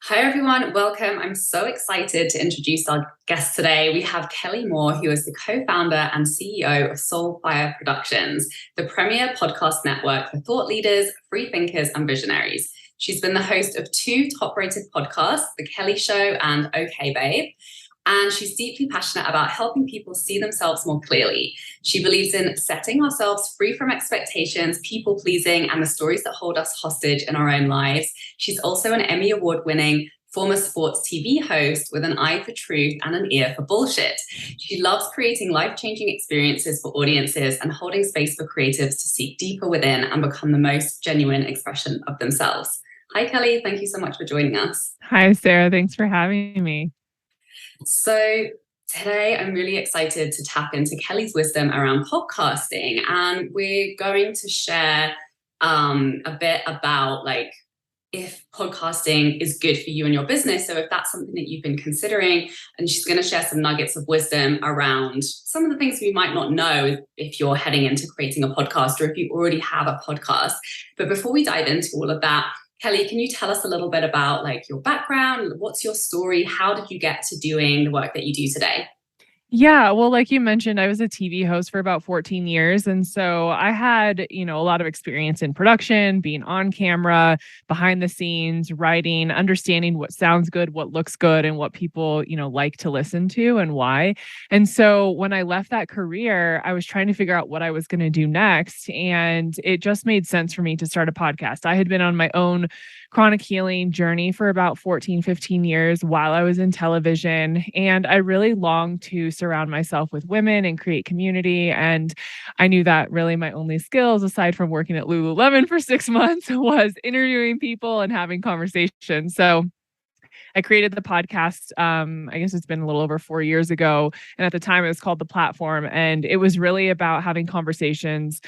Hi, everyone. Welcome. I'm so excited to introduce our guest today. We have Kelli Moore, who is the co-founder and CEO of Soulfire Productions, the premier podcast network for thought leaders, free thinkers, and visionaries. She's been the host of two top-rated podcasts, The Kelli Show and Okay Babe. And she's deeply passionate about helping people see themselves more clearly. She believes in setting ourselves free from expectations, people pleasing, and the stories that hold us hostage in our own lives. She's also an Emmy Award-winning former sports TV host with an eye for truth and an ear for bullshit. She loves creating life-changing experiences for audiences and holding space for creatives to seek deeper within and become the most genuine expression of themselves. Hi, Kelli. Thank you so much for joining us. Hi, Sarah. Thanks for having me. So today I'm really excited to tap into Kelli's wisdom around podcasting, and we're going to share a bit about if podcasting is good for you and your business. So if that's something that you've been considering, and she's going to share some nuggets of wisdom around some of the things we might not know if you're heading into creating a podcast or if you already have a podcast. But before we dive into all of that, Kelli, can you tell us a little bit about your background? What's your story? How did you get to doing the work that you do today? Yeah, well, like you mentioned, I was a TV host for about 14 years. And so I had, a lot of experience in production, being on camera, behind the scenes, writing, understanding what sounds good, what looks good, and what people, like to listen to and why. And so when I left that career, I was trying to figure out what I was going to do next. And it just made sense for me to start a podcast. I had been on my own chronic healing journey for about 14, 15 years while I was in television. And I really longed to surround myself with women and create community. And I knew that really my only skills, aside from working at Lululemon for 6 months, was interviewing people and having conversations. So I created the podcast. I guess it's been a little over 4 years ago. And at the time, it was called The Platform. And it was really about having conversations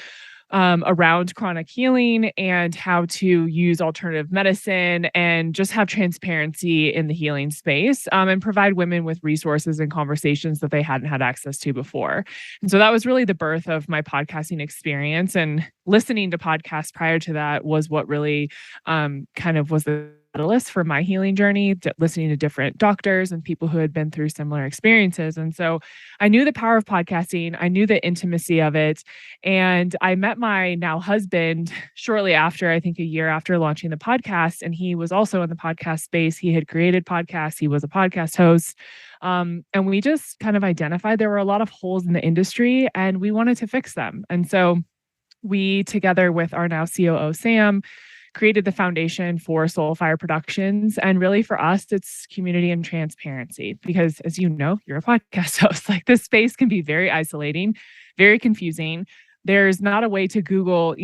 around chronic healing and how to use alternative medicine and just have transparency in the healing space, and provide women with resources and conversations that they hadn't had access to before. And so that was really the birth of my podcasting experience. And listening to podcasts prior to that was what really kind of was the catalyst for my healing journey, listening to different doctors and people who had been through similar experiences. And so I knew the power of podcasting. I knew the intimacy of it. And I met my now husband shortly after, I think a year after launching the podcast. And he was also in the podcast space. He had created podcasts. He was a podcast host. And we just kind of identified there were a lot of holes in the industry and we wanted to fix them. And so we, together with our now COO, Sam, created the foundation for Soulfire Productions. And really for us, it's community and transparency, because as you know, you're a podcast host, this space can be very isolating, very confusing. There's not a way to Google,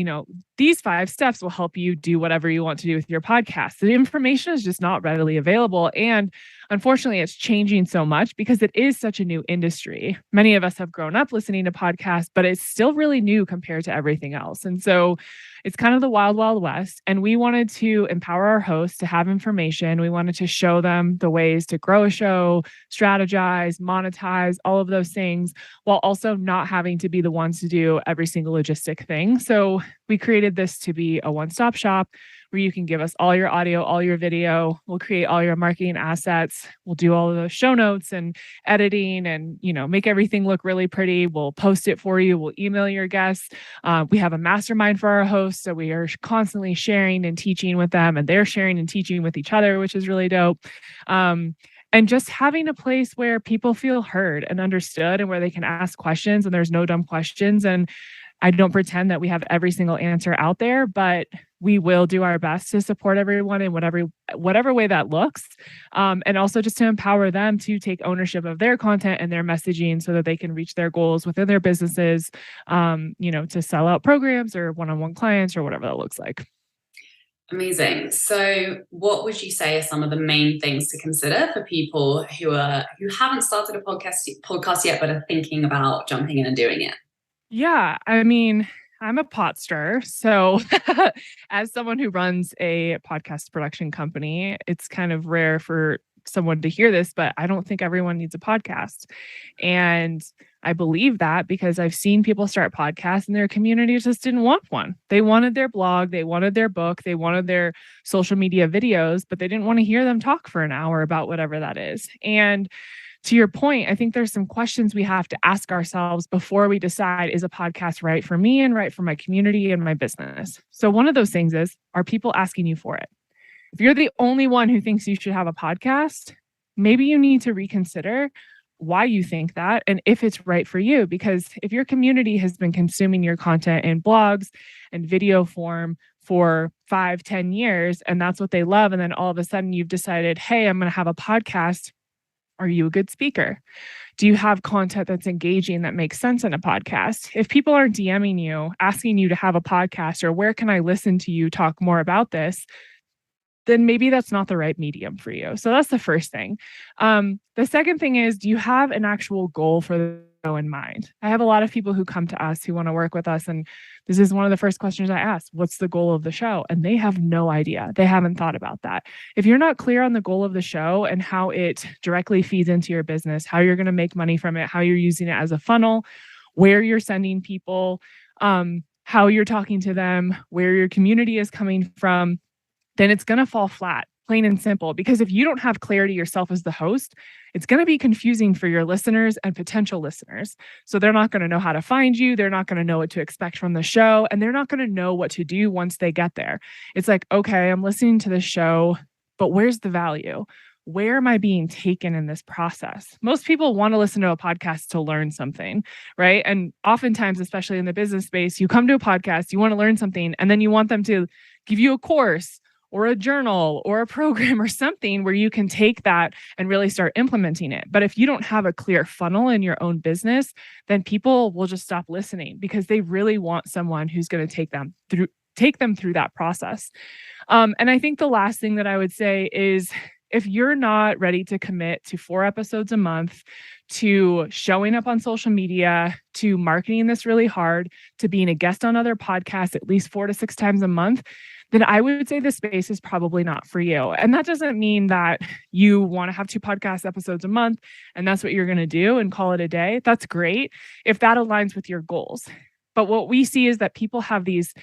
these 5 steps will help you do whatever you want to do with your podcast. The information is just not readily available. And unfortunately, it's changing so much because it is such a new industry. Many of us have grown up listening to podcasts, but it's still really new compared to everything else. And so it's kind of the wild, wild west. And we wanted to empower our hosts to have information. We wanted to show them the ways to grow a show, strategize, monetize, all of those things, while also not having to be the ones to do every single logistic thing. So we created this to be a one-stop shop where you can give us all your audio, all your video. We'll create all your marketing assets. We'll do all of the show notes and editing and, make everything look really pretty. We'll post it for you. We'll email your guests. We have a mastermind for our hosts. So we are constantly sharing and teaching with them, and they're sharing and teaching with each other, which is really dope. And just having a place where people feel heard and understood and where they can ask questions and there's no dumb questions. And I don't pretend that we have every single answer out there, but we will do our best to support everyone in whatever way that looks. And also just to empower them to take ownership of their content and their messaging so that they can reach their goals within their businesses, to sell out programs or one-on-one clients or whatever that looks like. Amazing. So what would you say are some of the main things to consider for people who haven't started a podcast yet, but are thinking about jumping in and doing it? Yeah, I mean, I'm a pot stirrer. So as someone who runs a podcast production company, it's kind of rare for someone to hear this, but I don't think everyone needs a podcast. And I believe that because I've seen people start podcasts and their community just didn't want one. They wanted their blog, they wanted their book, they wanted their social media videos, but they didn't want to hear them talk for an hour about whatever that is. And to your point, I think there's some questions we have to ask ourselves before we decide, is a podcast right for me and right for my community and my business? So one of those things is, are people asking you for it? If you're the only one who thinks you should have a podcast, maybe you need to reconsider why you think that and if it's right for you. Because if your community has been consuming your content in blogs and video form for 5-10 years, and that's what they love, and then all of a sudden you've decided, hey, I'm going to have a podcast. Are you a good speaker? Do you have content that's engaging that makes sense in a podcast? If people aren't DMing you, asking you to have a podcast, or where can I listen to you talk more about this, then maybe that's not the right medium for you. So that's the first thing. The second thing is, do you have an actual goal for the show in mind? I have a lot of people who come to us who want to work with us. And this is one of the first questions I ask: what's the goal of the show? And they have no idea. They haven't thought about that. If you're not clear on the goal of the show and how it directly feeds into your business, how you're going to make money from it, how you're using it as a funnel, where you're sending people, how you're talking to them, where your community is coming from, then it's going to fall flat, plain and simple. Because if you don't have clarity yourself as the host, it's going to be confusing for your listeners and potential listeners. So they're not going to know how to find you. They're not going to know what to expect from the show. And they're not going to know what to do once they get there. It's like, okay, I'm listening to the show, but where's the value? Where am I being taken in this process? Most people want to listen to a podcast to learn something, right? And oftentimes, especially in the business space, you come to a podcast, you want to learn something, and then you want them to give you a course or a journal or a program or something where you can take that and really start implementing it. But if you don't have a clear funnel in your own business, then people will just stop listening because they really want someone who's going to take them through that process. And I think the last thing that I would say is, if you're not ready to commit to 4 episodes a month, to showing up on social media, to marketing this really hard, to being a guest on other podcasts at least 4 to 6 times a month, then I would say the space is probably not for you. And that doesn't mean that you want to have 2 podcast episodes a month and that's what you're going to do and call it a day. That's great if that aligns with your goals. But what we see is that people have these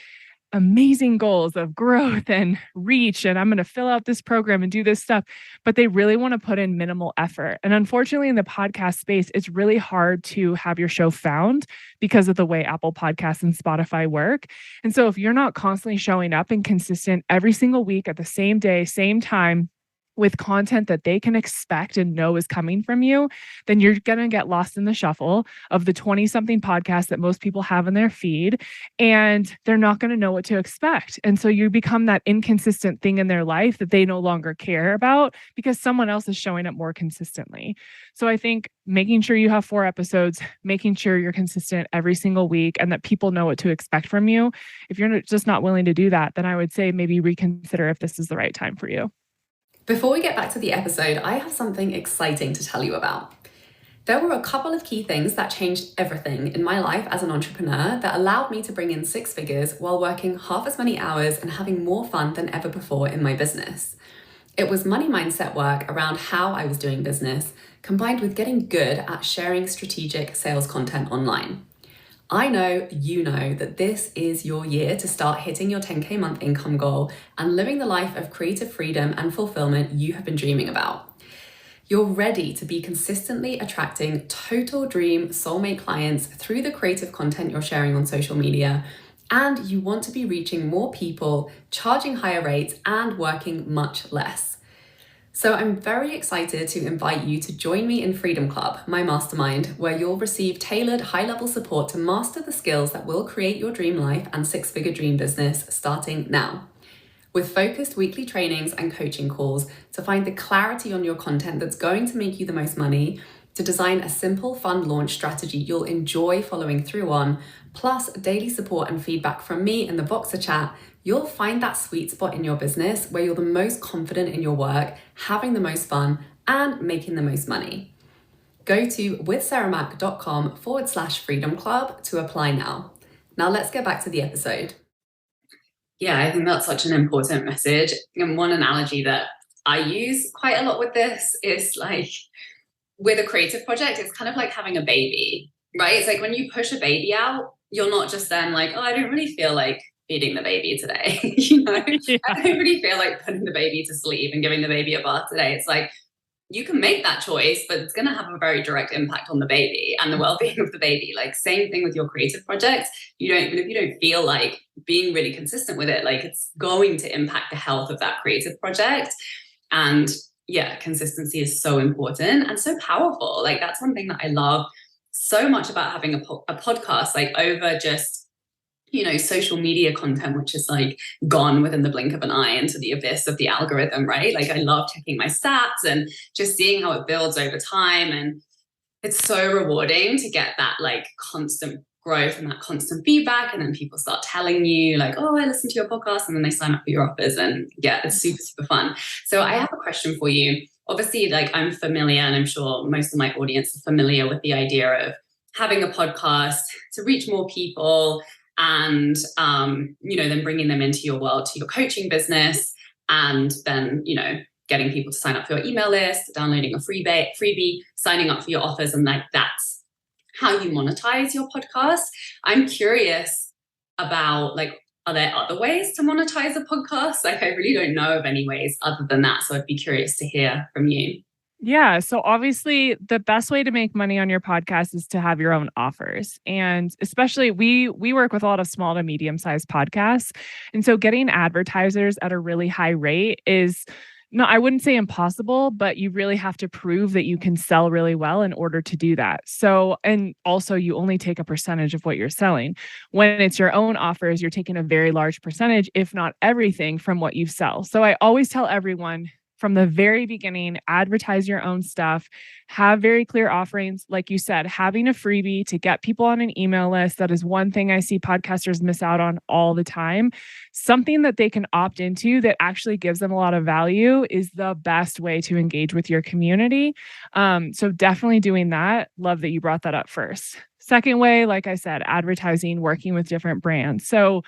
amazing goals of growth and reach, and I'm going to fill out this program and do this stuff, but they really want to put in minimal effort. And unfortunately, in the podcast space, it's really hard to have your show found because of the way Apple Podcasts and Spotify work. And so if you're not constantly showing up and consistent every single week at the same day, same time, with content that they can expect and know is coming from you, then you're going to get lost in the shuffle of the 20-something podcasts that most people have in their feed, and they're not going to know what to expect. And so you become that inconsistent thing in their life that they no longer care about because someone else is showing up more consistently. So I think making sure you have 4 episodes, making sure you're consistent every single week and that people know what to expect from you. If you're just not willing to do that, then I would say maybe reconsider if this is the right time for you. Before we get back to the episode, I have something exciting to tell you about. There were a couple of key things that changed everything in my life as an entrepreneur that allowed me to bring in 6 figures while working half as many hours and having more fun than ever before in my business. It was money mindset work around how I was doing business, combined with getting good at sharing strategic sales content online. I know you know that this is your year to start hitting your 10K month income goal and living the life of creative freedom and fulfillment you have been dreaming about. You're ready to be consistently attracting total dream soulmate clients through the creative content you're sharing on social media, and you want to be reaching more people, charging higher rates, and working much less. So I'm very excited to invite you to join me in Freedom Club, my mastermind, where you'll receive tailored high-level support to master the skills that will create your dream life and 6-figure dream business starting now. With focused weekly trainings and coaching calls to find the clarity on your content that's going to make you the most money, to design a simple, fun launch strategy you'll enjoy following through on, plus daily support and feedback from me in the Voxer chat, you'll find that sweet spot in your business where you're the most confident in your work, having the most fun, and making the most money. Go to withsarahmac.com/freedom club to apply now. Now let's get back to the episode. Yeah, I think that's such an important message. And one analogy that I use quite a lot with this is like, with a creative project, it's kind of like having a baby, right? It's like when you push a baby out, you're not just then like, oh, I don't really feel like feeding the baby today. Yeah. I don't really feel like putting the baby to sleep and giving the baby a bath today. It's like, you can make that choice, but it's going to have a very direct impact on the baby and the well-being of the baby. Like, same thing with your creative projects. Even if you don't feel like being really consistent with it, like, it's going to impact the health of that creative project. And yeah, consistency is so important and so powerful. Like, that's one thing that I love so much about having a podcast, like, over just, social media content, which is like gone within the blink of an eye into the abyss of the algorithm, right? Like, I love checking my stats and just seeing how it builds over time. And it's so rewarding to get that like constant growth and that constant feedback. And then people start telling you like, oh, I listened to your podcast, and then they sign up for your offers. And yeah, it's super, super fun. So I have a question for you. Obviously, like, I'm familiar, and I'm sure most of my audience are familiar with the idea of having a podcast to reach more people, and then bringing them into your world, to your coaching business, and then getting people to sign up for your email list, downloading a freebie, signing up for your offers, and like, that's how you monetize your podcast. I'm curious about, like, are there other ways to monetize a podcast? Like, I really don't know of any ways other than that, so I'd be curious to hear from you. Yeah. So obviously the best way to make money on your podcast is to have your own offers. And especially we work with a lot of small to medium sized podcasts. And so getting advertisers at a really high rate is no, I wouldn't say impossible, but you really have to prove that you can sell really well in order to do that. So, and also you only take a percentage of what you're selling. When it's your own offers, you're taking a very large percentage, if not everything, from what you sell. So I always tell everyone, from the very beginning, advertise your own stuff, have very clear offerings. Like you said, having a freebie to get people on an email list. That is one thing I see podcasters miss out on all the time. Something that they can opt into that actually gives them a lot of value is the best way to engage with your community. So definitely doing that. Love that you brought that up first. Second way, like I said, advertising, working with different brands. So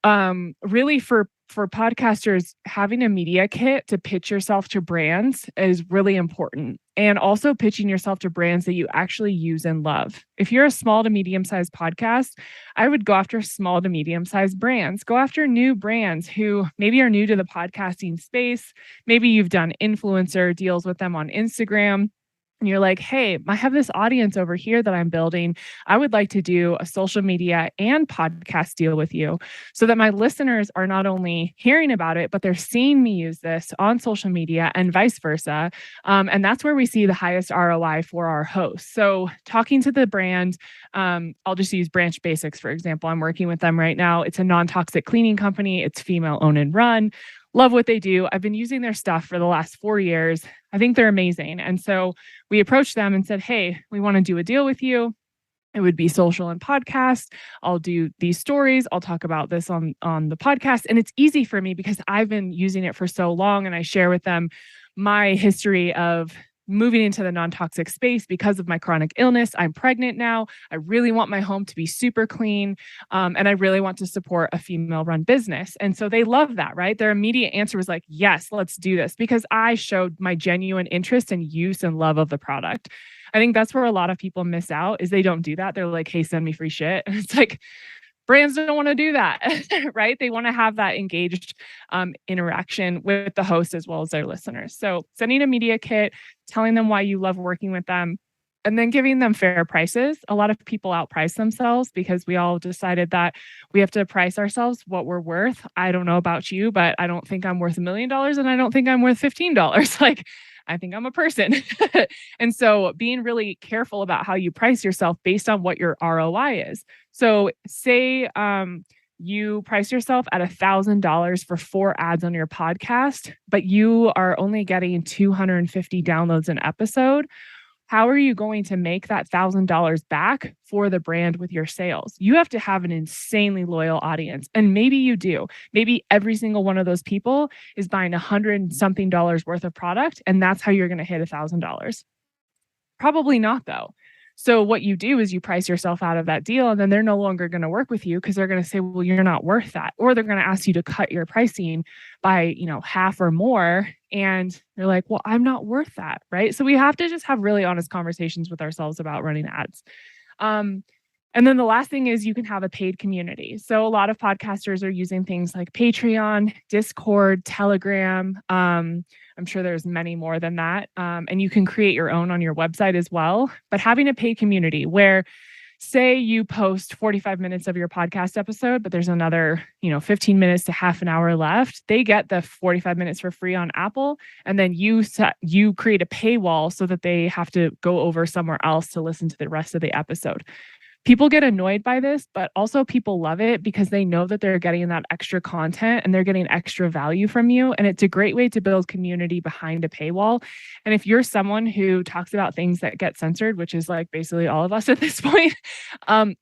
really for podcasters, having a media kit to pitch yourself to brands is really important. And also pitching yourself to brands that you actually use and love. If you're a small to medium sized podcast, I would go after small to medium sized brands. Go after new brands who maybe are new to the podcasting space. Maybe you've done influencer deals with them on Instagram. And you're like, hey, I have this audience over here that I'm building. I would like to do a social media and podcast deal with you so that my listeners are not only hearing about it, but they're seeing me use this on social media and vice versa. And that's where we see the highest ROI for our hosts. So talking to the brand, I'll just use Branch Basics, for example. I'm working with them right now. It's a non-toxic cleaning company. It's female owned and run. Love what they do. I've been using their stuff for the last 4 years. I think they're amazing. And so we approached them and said, hey, we want to do a deal with you. It would be social and podcast. I'll do these stories. I'll talk about this on the podcast. And it's easy for me because I've been using it for so long, and I share with them my history of moving into the non-toxic space because of my chronic illness. I'm pregnant now. I really want my home to be super clean. And I really want to support a female-run business. And so they love that, right? Their immediate answer was like, yes, let's do this, because I showed my genuine interest and use and love of the product. I think that's where a lot of people miss out, is they don't do that. They're like, hey, send me free shit. And it's like, brands don't want to do that, right? They want to have that engaged interaction with the host as well as their listeners. So sending a media kit, telling them why you love working with them, and then giving them fair prices. A lot of people outprice themselves because we all decided that we have to price ourselves what we're worth. I don't know about you, but I don't think I'm worth $1 million, and I don't think I'm worth $15. Like, I think I'm a person. And so being really careful about how you price yourself based on what your ROI is. So say you price yourself at $1,000 for 4 ads on your podcast, but you are only getting 250 downloads an episode. How are you going to make that $1,000 back for the brand with your sales? You have to have an insanely loyal audience. And maybe you do. Maybe every single one of those people is buying $100-something worth of product, and that's how you're going to hit $1,000. Probably not, though. So what you do is you price yourself out of that deal, and then they're no longer going to work with you because they're going to say, well, you're not worth that. Or they're going to ask you to cut your pricing by, half or more. And you're like, well, I'm not worth that. Right. So we have to just have really honest conversations with ourselves about running ads. Um, and then the last thing is you can have a paid community. So a lot of podcasters are using things like Patreon, Discord, Telegram. I'm sure there's many more than that. And you can create your own on your website as well. But having a paid community where, say you post 45 minutes of your podcast episode, but there's another, 15 minutes to half an hour left, they get the 45 minutes for free on Apple. And then you create a paywall so that they have to go over somewhere else to listen to the rest of the episode. People get annoyed by this, but also people love it because they know that they're getting that extra content and they're getting extra value from you. And it's a great way to build community behind a paywall. And if you're someone who talks about things that get censored, which is like basically all of us at this point,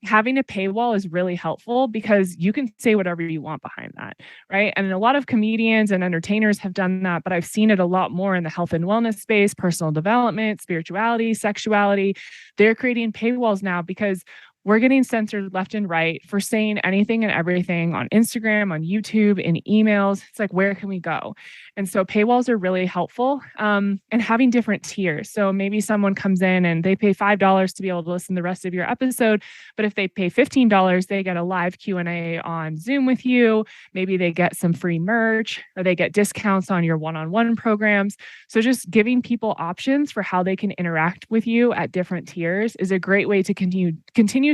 having a paywall is really helpful because you can say whatever you want behind that, right? And a lot of comedians and entertainers have done that, but I've seen it a lot more in the health and wellness space, personal development, spirituality, sexuality. They're creating paywalls now because we're getting censored left and right for saying anything and everything on Instagram, on YouTube, in emails. It's like, where can we go? And so paywalls are really helpful, and having different tiers. So maybe someone comes in and they pay $5 to be able to listen to the rest of your episode. But if they pay $15, they get a live Q&A on Zoom with you. Maybe they get some free merch or they get discounts on your one-on-one programs. So just giving people options for how they can interact with you at different tiers is a great way to continue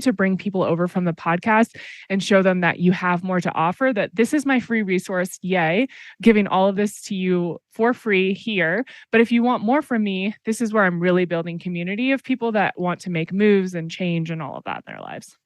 to bring people over from the podcast and show them that you have more to offer, that this is my free resource. Yay. Giving all of this to you for free here. But if you want more from me, this is where I'm really building community of people that want to make moves and change and all of that in their lives.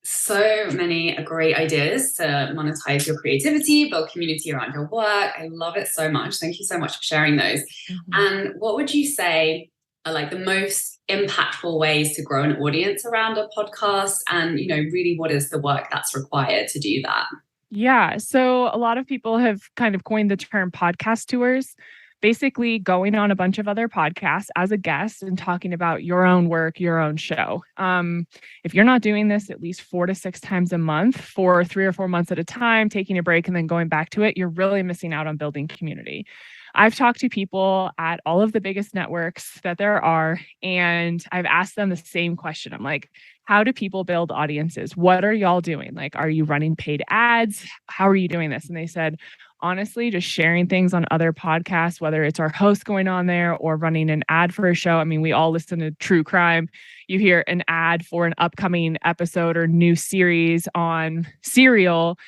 So many great ideas to monetize your creativity, build community around your work. I love it so much. Thank you so much for sharing those. Mm-hmm. And what would you say are like the most impactful ways to grow an audience around a podcast? And, really what is the work that's required to do that? Yeah. So a lot of people have kind of coined the term podcast tours, basically going on a bunch of other podcasts as a guest and talking about your own work, your own show. If you're not doing this at least 4 to 6 times a month for 3 or 4 months at a time, taking a break and then going back to it, you're really missing out on building community. I've talked to people at all of the biggest networks that there are, and I've asked them the same question. I'm like, how do people build audiences? What are y'all doing? Like, are you running paid ads? How are you doing this? And they said, honestly, just sharing things on other podcasts, whether it's our host going on there or running an ad for a show. I mean, we all listen to true crime. You hear an ad for an upcoming episode or new series on Serial.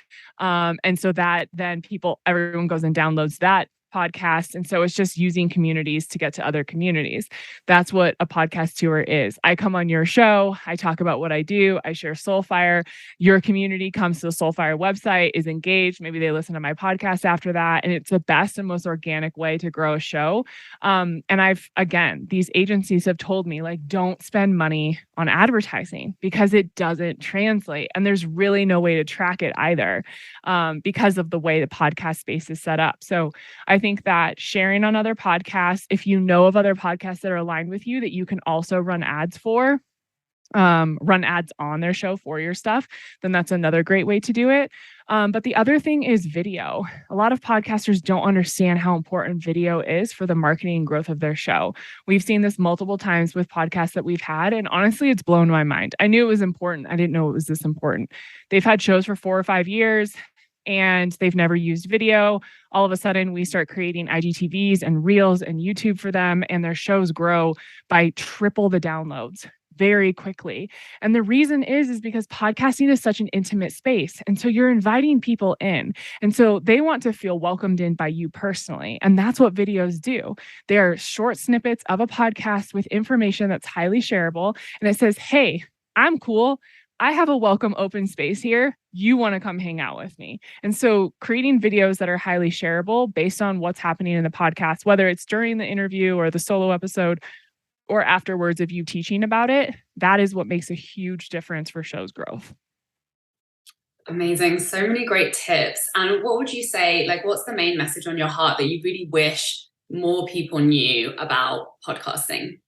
And so that then everyone goes and downloads that podcast. And so it's just using communities to get to other communities. That's what a podcast tour is. I come on your show. I talk about what I do. I share Soulfire. Your community comes to the Soulfire website, is engaged. Maybe they listen to my podcast after that. And it's the best and most organic way to grow a show. And these agencies have told me, like, don't spend money on advertising because it doesn't translate. And there's really no way to track it either, because of the way the podcast space is set up. So I think that sharing on other podcasts, if you know of other podcasts that are aligned with you that you can also run ads for, run ads on their show for your stuff, then that's another great way to do it. But the other thing is video. A lot of podcasters don't understand how important video is for the marketing and growth of their show. We've seen this multiple times with podcasts that we've had, and honestly, it's blown my mind. I knew it was important. I didn't know it was this important. They've had shows for 4 or 5 years, and they've never used video. All of a sudden, we start creating IGTVs and Reels and YouTube for them, and their shows grow by triple the downloads very quickly. And the reason is because podcasting is such an intimate space. And so you're inviting people in. And so they want to feel welcomed in by you personally. And that's what videos do. They're short snippets of a podcast with information that's highly shareable. And it says, hey, I'm cool. I have a welcome open space here. You want to come hang out with me. And so creating videos that are highly shareable based on what's happening in the podcast, whether it's during the interview or the solo episode or afterwards of you teaching about it, that is what makes a huge difference for show's growth. Amazing. So many great tips. And what would you say, like, what's the main message on your heart that you really wish more people knew about podcasting?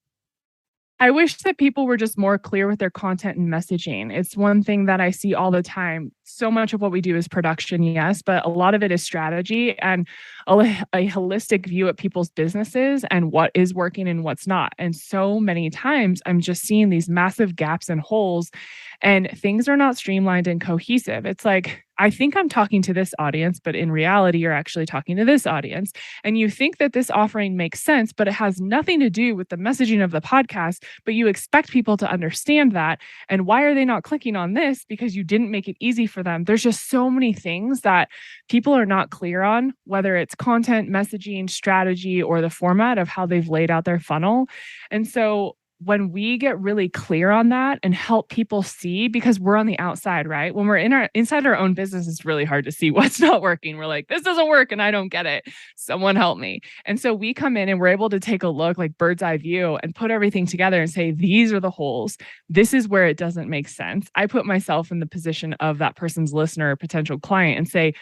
I wish that people were just more clear with their content and messaging. It's one thing that I see all the time. So much of what we do is production, yes, but a lot of it is strategy and a holistic view at people's businesses and what is working and what's not. And so many times I'm just seeing these massive gaps and holes, and things are not streamlined and cohesive. It's like, I think I'm talking to this audience, but in reality, you're actually talking to this audience. And you think that this offering makes sense, but it has nothing to do with the messaging of the podcast, but you expect people to understand that. And why are they not clicking on this? Because you didn't make it easy for them. There's just so many things that people are not clear on, whether it's content, messaging, strategy, or the format of how they've laid out their funnel. And so when we get really clear on that and help people see, because we're on the outside, right? When we're inside our own business, it's really hard to see what's not working. We're like, this doesn't work and I don't get it. Someone help me. And so we come in and we're able to take a look, like bird's eye view, and put everything together and say, these are the holes. This is where it doesn't make sense. I put myself in the position of that person's listener or potential client and say,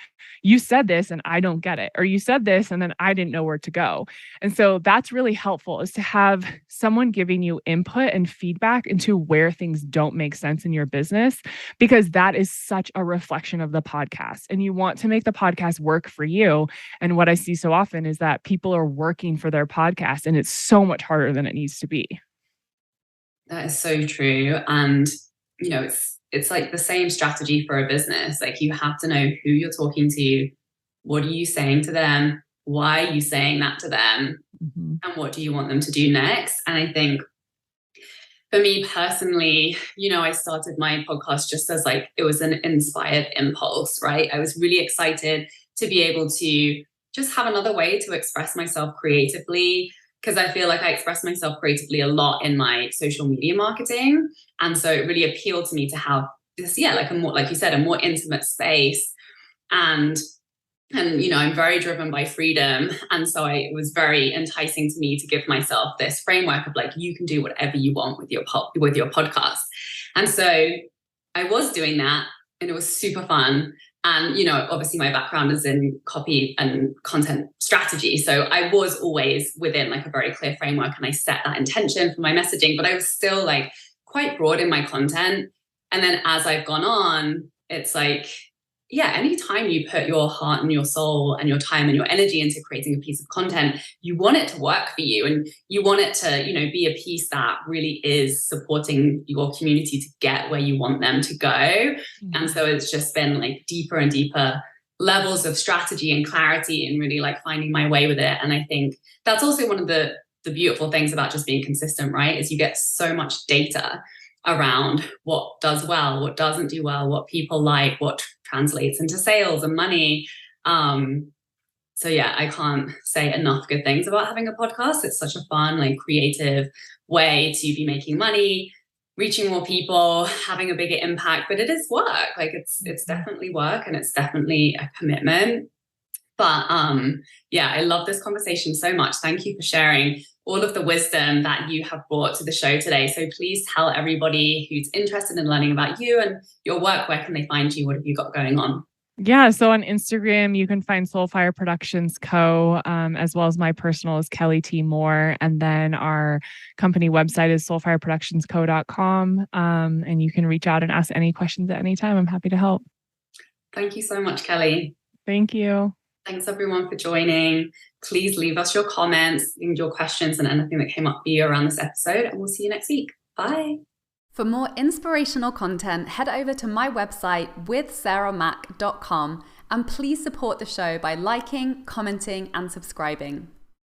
you said this and I don't get it. Or you said this and then I didn't know where to go. And so that's really helpful, is to have someone giving you input and feedback into where things don't make sense in your business, because that is such a reflection of the podcast. And you want to make the podcast work for you. And what I see so often is that people are working for their podcast, and it's so much harder than it needs to be. That is so true. And, it's like the same strategy for a business. Like, you have to know who you're talking to. What are you saying to them? Why are you saying that to them? Mm-hmm. And what do you want them to do next? And I think for me personally, I started my podcast just as it was an inspired impulse, right? I was really excited to be able to just have another way to express myself creatively, because I feel like I express myself creatively a lot in my social media marketing. And so it really appealed to me to have this, a more, like you said, a more intimate space. And I'm very driven by freedom. And so it was very enticing to me to give myself this framework of you can do whatever you want with your podcast. And so I was doing that, and it was super fun. And, obviously my background is in copy and content strategy. So I was always within a very clear framework, and I set that intention for my messaging, but I was still quite broad in my content. And then as I've gone on, it's anytime you put your heart and your soul and your time and your energy into creating a piece of content, you want it to work for you, and you want it to, be a piece that really is supporting your community to get where you want them to go. Mm-hmm. And so it's just been deeper and deeper levels of strategy and clarity, and really finding my way with it. And I think that's also one of the beautiful things about just being consistent, right? Is you get so much data around what does well, what doesn't do well, what people like, what translates into sales and money. So yeah, I can't say enough good things about having a podcast. It's such a fun, creative way to be making money, reaching more people, having a bigger impact. But it is work. It's definitely work, and it's definitely a commitment. But I love this conversation so much. Thank you for sharing all of the wisdom that you have brought to the show today. So please tell everybody who's interested in learning about you and your work, where can they find you? What have you got going on? Yeah, so on Instagram, you can find Soulfire Productions Co., as well as my personal is Kelli T. Moore. And then our company website is soulfireproductionsco.com. And you can reach out and ask any questions at any time. I'm happy to help. Thank you so much, Kelli. Thank you. Thanks everyone for joining. Please leave us your comments and your questions and anything that came up for you around this episode, and we'll see you next week. Bye. For more inspirational content, head over to my website withsarahmac.com, and please support the show by liking, commenting, and subscribing.